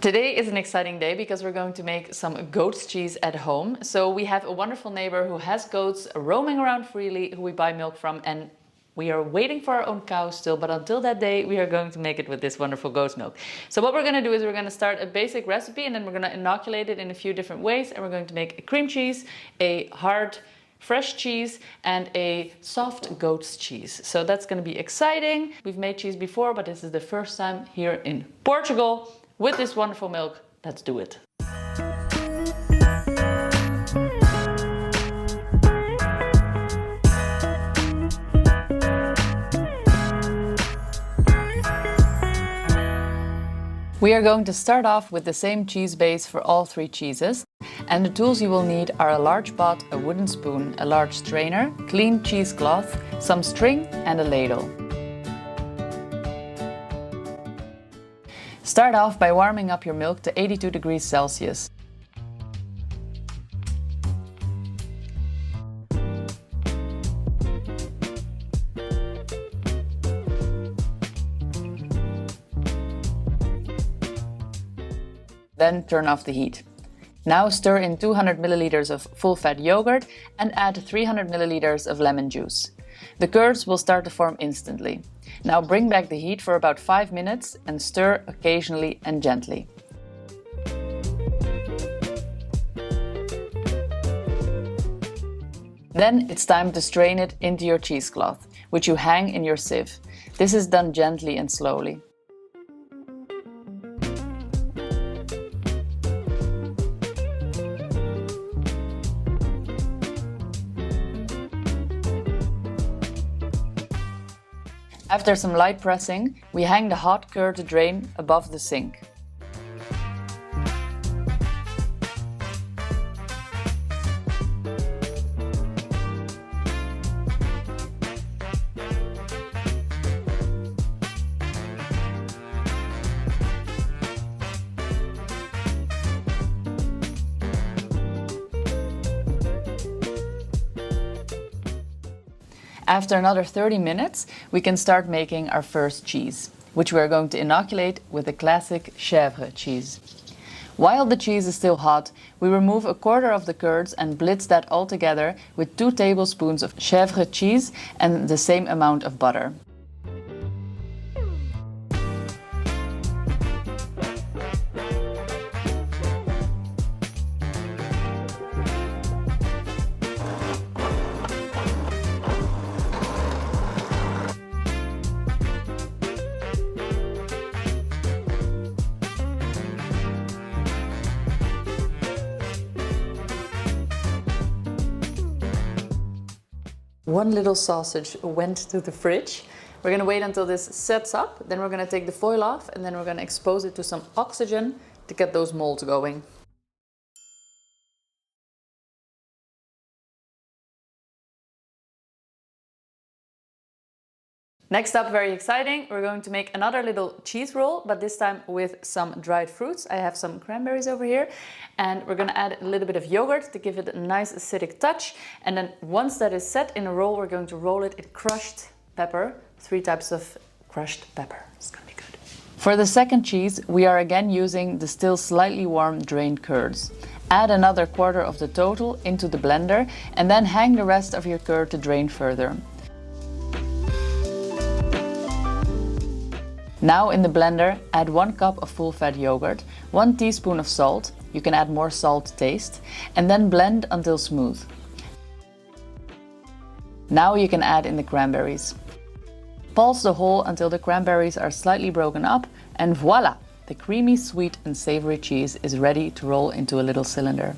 Today is an exciting day because we're going to make some goat's cheese at home. So we have a wonderful neighbor who has goats roaming around freely, who we buy milk from, and we are waiting for our own cow still, but until that day we are going to make it with this wonderful goat's milk. So what we're going to do is we're going to start a basic recipe and then we're going to inoculate it in a few different ways, and we're going to make a cream cheese, a hard fresh cheese and a soft goat's cheese. So that's going to be exciting. We've made cheese before, but this is the first time here in Portugal with this wonderful milk. Let's do it. We are going to start off with the same cheese base for all three cheeses. And the tools you will need are a large pot, a wooden spoon, a large strainer, clean cheesecloth, some string and a ladle. Start off by warming up your milk to 82 degrees Celsius. Then turn off the heat. Now stir in 200 milliliters of full-fat yogurt and add 300 milliliters of lemon juice. The curds will start to form instantly. Now bring back the heat for about 5 minutes and stir occasionally and gently. Then it's time to strain it into your cheesecloth, which you hang in your sieve. This is done gently and slowly. After some light pressing, we hang the hot curd to drain above the sink. After another 30 minutes, we can start making our first cheese, which we are going to inoculate with the classic chèvre cheese. While the cheese is still hot, we remove a quarter of the curds and blitz that all together with 2 tablespoons of chèvre cheese and the same amount of butter. One little sausage went to the fridge. We're going to wait until this sets up, then we're going to take the foil off and then we're going to expose it to some oxygen to get those molds going. Next up, very exciting, we're going to make another little cheese roll, but this time with some dried fruits. I have some cranberries over here, and we're going to add a little bit of yogurt to give it a nice acidic touch. And then once that is set in a roll, we're going to roll it in crushed pepper, 3 types of crushed pepper. It's going to be good. For the second cheese, we are again using the still slightly warm drained curds. Add another quarter of the total into the blender and then hang the rest of your curd to drain further. Now in the blender, add 1 cup of full-fat yogurt, 1 teaspoon of salt, you can add more salt to taste, and then blend until smooth. Now you can add in the cranberries. Pulse the whole until the cranberries are slightly broken up, and voila! The creamy, sweet and savory cheese is ready to roll into a little cylinder.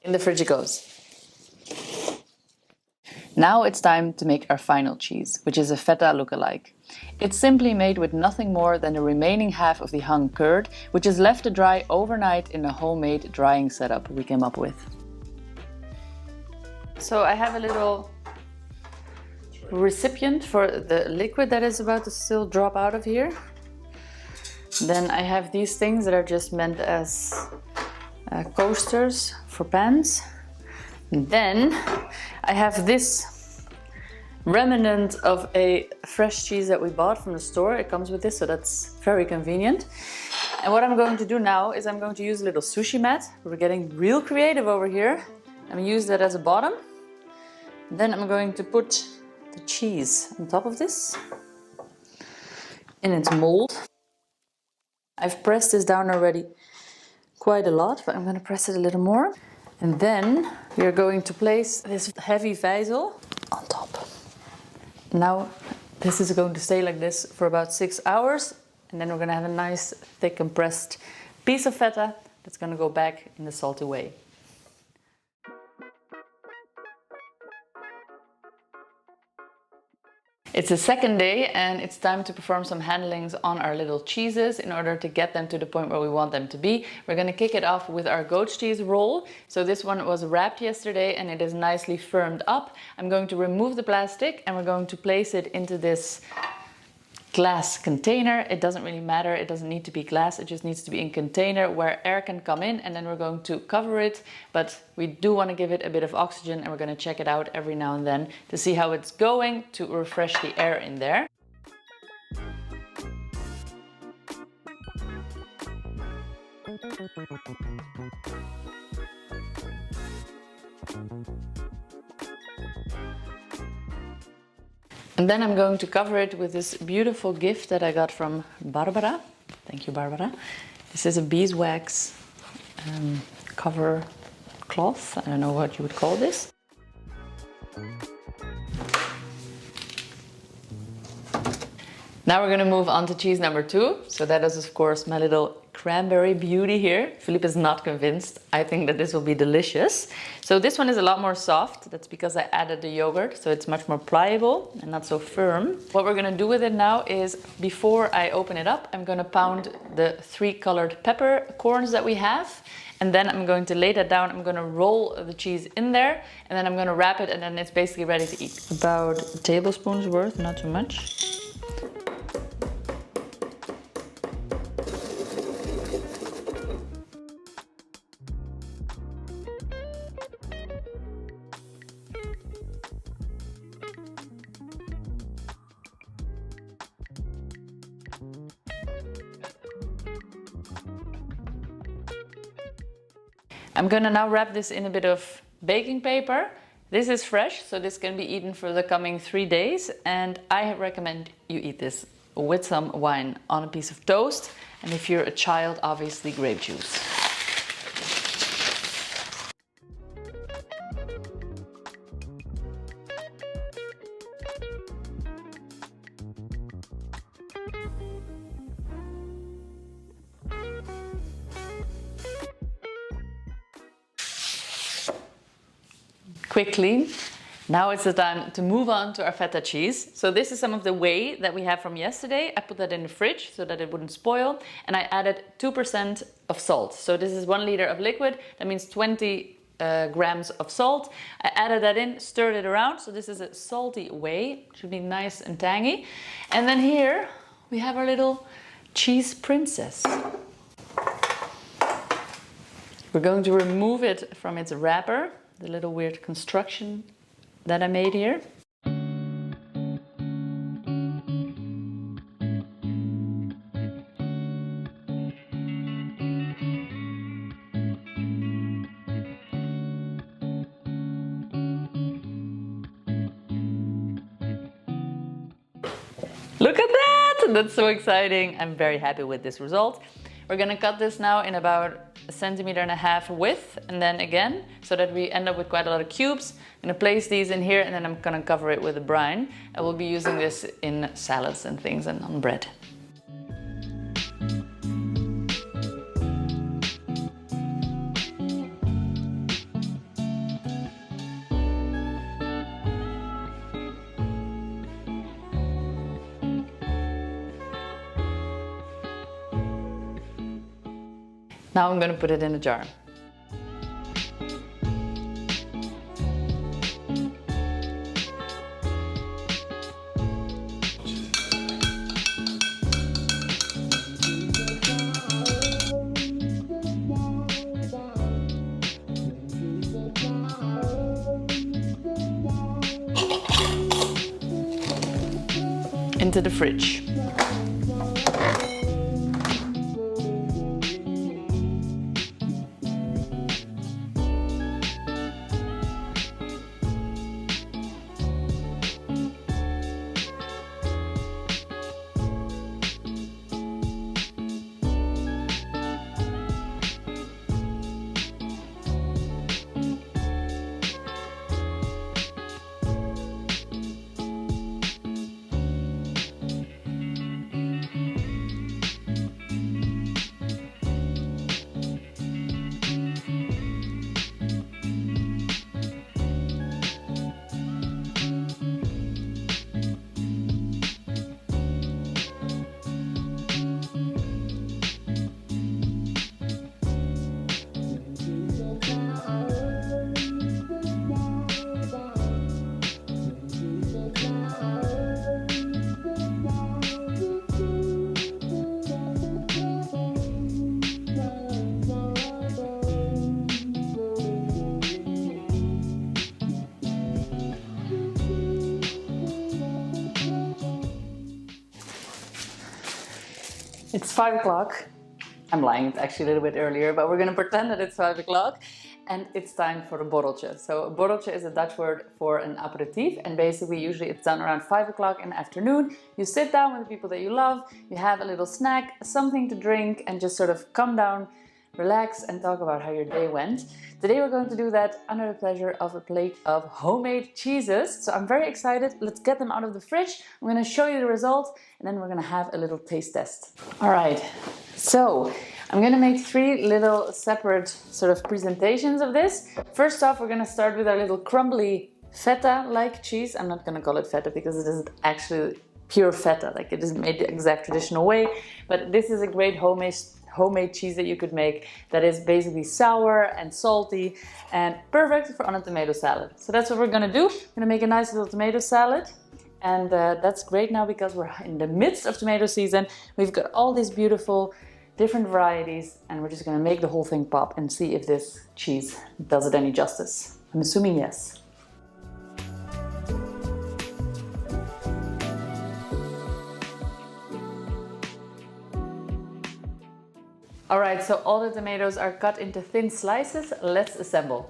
In the fridge it goes. Now it's time to make our final cheese, which is a feta lookalike. It's simply made with nothing more than the remaining half of the hung curd, which is left to dry overnight in a homemade drying setup we came up with. So I have a little recipient for the liquid that is about to still drop out of here. Then I have these things that are just meant as coasters for pans. And then I have this remnant of a fresh cheese that we bought from the store. It comes with this, so that's very convenient. And what I'm going to do now is I'm going to use a little sushi mat. We're getting real creative over here. I'm going to use that as a bottom. Then I'm going to put the cheese on top of this in its mold. I've pressed this down already quite a lot, but I'm going to press it a little more. And then we are going to place this heavy vijzel on top. Now this is going to stay like this for about 6 hours, and then we're going to have a nice thick compressed piece of feta that's going to go back in the salty way. It's the second day and it's time to perform some handlings on our little cheeses in order to get them to the point where we want them to be. We're going to kick it off with our goat cheese roll. So this one was wrapped yesterday and it is nicely firmed up. I'm going to remove the plastic and we're going to place it into this glass container. It doesn't really matter, it doesn't need to be glass, it just needs to be in container where air can come in, and then we're going to cover it, but we do want to give it a bit of oxygen and we're going to check it out every now and then to see how it's going, to refresh the air in there. And then I'm going to cover it with this beautiful gift that I got from Barbara. Thank you, Barbara. This is a beeswax cover cloth. I don't know what you would call this. Now we're going to move on to cheese number 2. So that is of course my little cranberry beauty here. Philippe is not convinced. I think that this will be delicious. So this one is a lot more soft. That's because I added the yogurt, so it's much more pliable and not so firm. What we're going to do with it now is, before I open it up, I'm going to pound the 3 colored peppercorns that we have. And then I'm going to lay that down. I'm going to roll the cheese in there and then I'm going to wrap it, and then it's basically ready to eat. About a tablespoon's worth, not too much. I'm gonna now wrap this in a bit of baking paper. This is fresh, so this can be eaten for the coming 3 days, and I recommend you eat this with some wine on a piece of toast, and if you're a child, obviously grape juice. Quickly. Now it's the time to move on to our feta cheese. So this is some of the whey that we have from yesterday. I put that in the fridge so that it wouldn't spoil, and I added 2% of salt. So this is 1 liter of liquid, that means 20 grams of salt. I added that in, stirred it around, so this is a salty whey. It should be nice and tangy. And then here we have our little cheese princess. We're going to remove it from its wrapper, the little weird construction that I made here. Look at that! That's so exciting. I'm very happy with this result. We're gonna cut this now in about 1.5 centimeters width, and then again, so that we end up with quite a lot of cubes. I'm gonna place these in here, and then I'm gonna cover it with a brine. I will be using this in salads and things and on bread. Now I'm going to put it in a jar. Into the fridge. It's 5 o'clock. I'm lying, it's actually a little bit earlier, but we're gonna pretend that it's 5 o'clock and it's time for a borreltje. So a borreltje is a Dutch word for an aperitif, and basically usually it's done around 5 o'clock in the afternoon. You sit down with the people that you love, you have a little snack, something to drink, and just sort of come down, relax and talk about how your day went. Today we're going to do that under the pleasure of a plate of homemade cheeses. So I'm very excited. Let's get them out of the fridge. I'm going to show you the result and then we're going to have a little taste test. All right, so I'm going to make 3 little separate sort of presentations of this. First off, we're going to start with our little crumbly feta-like cheese. I'm not going to call it feta because it isn't actually pure feta, like it isn't made the exact traditional way, but this is a great homemade cheese that you could make that is basically sour and salty and perfect for on a tomato salad. So that's what we're gonna do. We're gonna make a nice little tomato salad, and that's great now because we're in the midst of tomato season. We've got all these beautiful different varieties and we're just gonna make the whole thing pop and see if this cheese does it any justice. I'm assuming yes. Alright, so all the tomatoes are cut into thin slices. Let's assemble.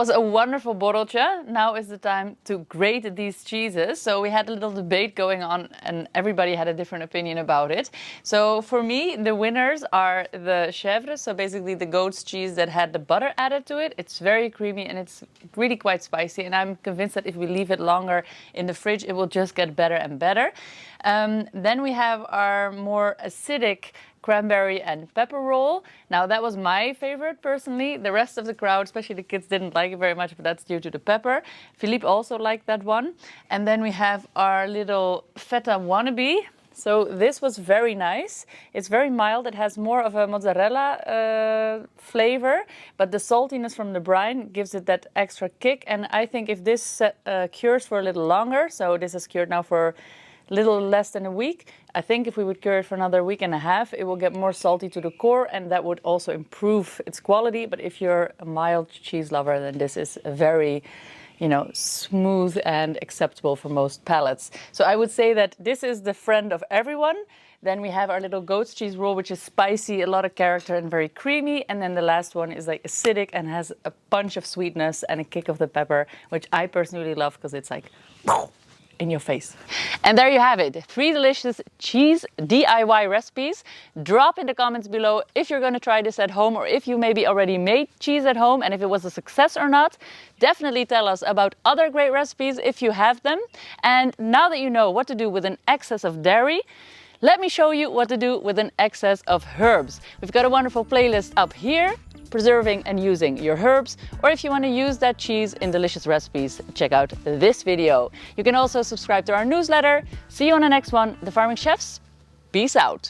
was a wonderful borreltje. Now is the time to grate these cheeses. So we had a little debate going on and everybody had a different opinion about it. So for me, the winners are the chèvre, so basically the goat's cheese that had the butter added to it. It's very creamy and it's really quite spicy, and I'm convinced that if we leave it longer in the fridge, it will just get better and better. Then we have our more acidic cranberry and pepper roll. Now that was my favorite personally. The rest of the crowd, especially the kids, didn't like it very much, but that's due to the pepper. Philippe also liked that one. And then we have our little feta wannabe. So this was very nice. It's very mild. It has more of a mozzarella flavor, but the saltiness from the brine gives it that extra kick. And I think if this cures for a little longer, so this is cured now for little less than a week. I think if we would cure it for another week and a half, it will get more salty to the core, and that would also improve its quality. But if you're a mild cheese lover, then this is a very, you know, smooth and acceptable for most palates. So I would say that this is the friend of everyone. Then we have our little goat's cheese roll, which is spicy, a lot of character and very creamy. And then the last one is like acidic and has a punch of sweetness and a kick of the pepper, which I personally love because it's like in your face. And there you have it, 3 delicious cheese DIY recipes. Drop in the comments below if you're going to try this at home, or if you maybe already made cheese at home and if it was a success or not. Definitely tell us about other great recipes if you have them. And now that you know what to do with an excess of dairy, let me show you what to do with an excess of herbs. We've got a wonderful playlist up here, preserving and using your herbs, or if you want to use that cheese in delicious recipes, check out this video. You can also subscribe to our newsletter. See you on the next one. The Farming Chefs, peace out.